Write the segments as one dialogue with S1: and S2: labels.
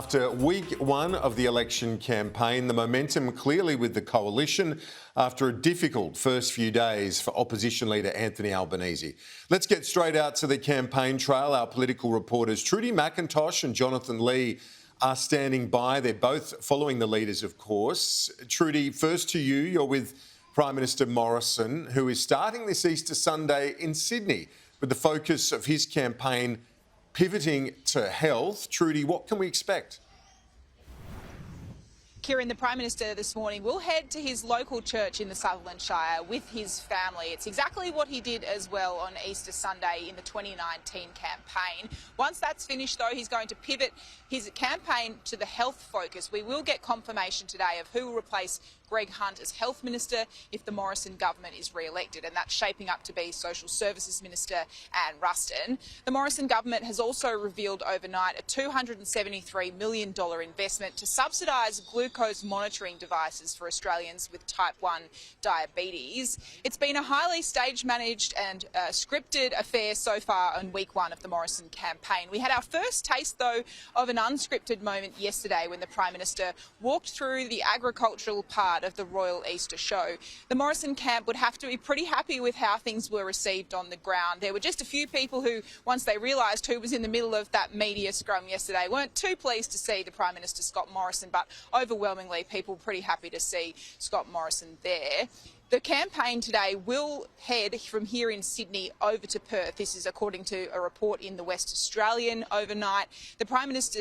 S1: After week one of the election campaign, the momentum clearly with the coalition after a difficult first few days for opposition leader Anthony Albanese. Let's get straight out to the campaign trail. Our political reporters Trudy McIntosh and Jonathan Lee are standing by. They're both following the leaders, of course. Trudy, first to you. You're with Prime Minister Morrison, who is starting this Easter Sunday in Sydney with the focus of his campaign pivoting to health. Trudy, what can we expect?
S2: Kieran, the Prime Minister this morning will head to his local church in the Sutherland Shire with his family. It's exactly what he did as well on Easter Sunday in the 2019 campaign. Once that's finished, though, he's going to pivot his campaign to the health focus. We will get confirmation today of who will replace Greg Hunt as Health Minister if the Morrison government is re-elected, and that's shaping up to be Social Services Minister Anne Ruston. The Morrison government has also revealed overnight a $273 million investment to subsidise glucose monitoring devices for Australians with type 1 diabetes. It's been a highly stage-managed and scripted affair so far on week one of the Morrison campaign. We had our first taste, though, of an unscripted moment yesterday when the Prime Minister walked through the agricultural part of the Royal Easter Show. The Morrison camp would have to be pretty happy with how things were received on the ground. There were just a few people who, once they realised who was in the middle of that media scrum yesterday, weren't too pleased to see the Prime Minister, Scott Morrison, but overwhelmingly people were pretty happy to see Scott Morrison there. The campaign today will head from here in Sydney over to Perth. This is according to a report in the West Australian overnight. The Prime Minister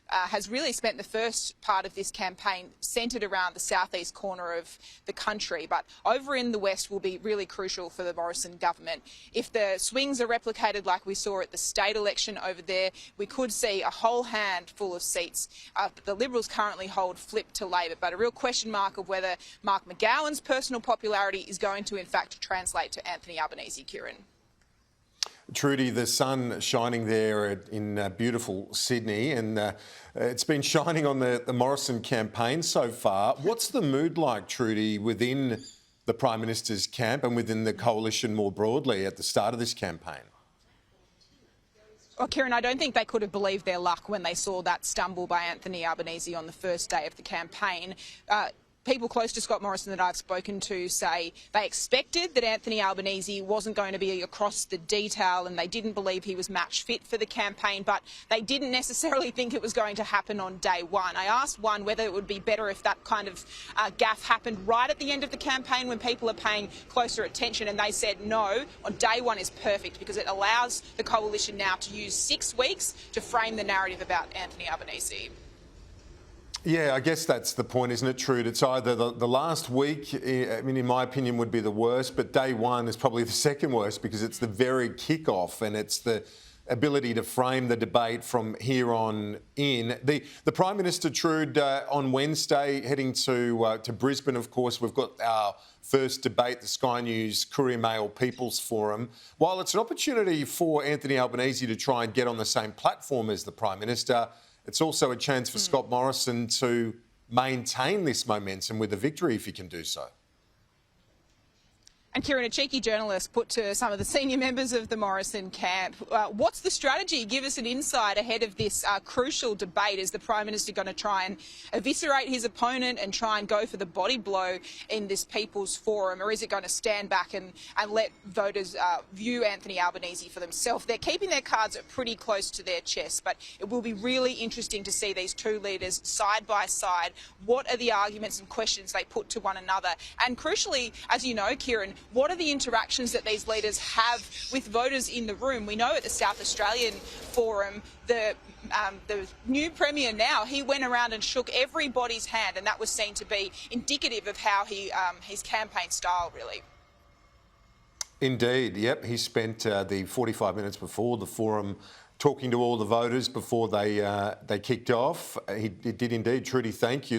S2: has really spent the first part of this campaign centred around the southeast corner of the country, but over in the West will be really crucial for the Morrison government. If the swings are replicated like we saw at the state election over there, we could see a whole handful of seats that the Liberals currently hold flipped to Labor, but a real question mark of whether Mark McGowan's personal popularity is going to, in fact, translate to Anthony Albanese. Kieran.
S1: Trudy, the sun shining there in beautiful Sydney, and it's been shining on the Morrison campaign so far. What's the mood like, Trudy, within the Prime Minister's camp and within the coalition more broadly at the start of this campaign?
S2: Well, Kieran, I don't think they could have believed their luck when they saw that stumble by Anthony Albanese on the first day of the campaign. People close to Scott Morrison that I've spoken to say they expected that Anthony Albanese wasn't going to be across the detail and they didn't believe he was match fit for the campaign, but they didn't necessarily think it was going to happen on day one. I asked one whether it would be better if that kind of gaffe happened right at the end of the campaign when people are paying closer attention, and they said no, on day one is perfect because it allows the coalition now to use 6 weeks to frame the narrative about Anthony Albanese.
S1: Yeah, I guess that's the point, isn't it, Trude? It's either the last week, I mean, in my opinion, would be the worst, but day one is probably the second worst because it's the very kick-off and it's the ability to frame the debate from here on in. The Prime Minister, Trude, on Wednesday, heading to Brisbane, of course, we've got our first debate, the Sky News Courier Mail People's Forum. While it's an opportunity for Anthony Albanese to try and get on the same platform as the Prime Minister, it's also a chance for Scott Morrison to maintain this momentum with a victory if he can do so.
S2: And Kieran, a cheeky journalist put to some of the senior members of the Morrison camp, what's the strategy? Give us an insight ahead of this crucial debate. Is the Prime Minister going to try and eviscerate his opponent and try and go for the body blow in this People's Forum, or is it going to stand back and let voters view Anthony Albanese for themselves? They're keeping their cards pretty close to their chest, but it will be really interesting to see these two leaders side by side. What are the arguments and questions they put to one another? And crucially, as you know, Kieran, what are the interactions that these leaders have with voters in the room? We know at the South Australian Forum, the new Premier now, he went around and shook everybody's hand, and that was seen to be indicative of how his campaign style, really.
S1: Indeed, yep. He spent the 45 minutes before the forum talking to all the voters before they kicked off. He did indeed. Trudy, thank you.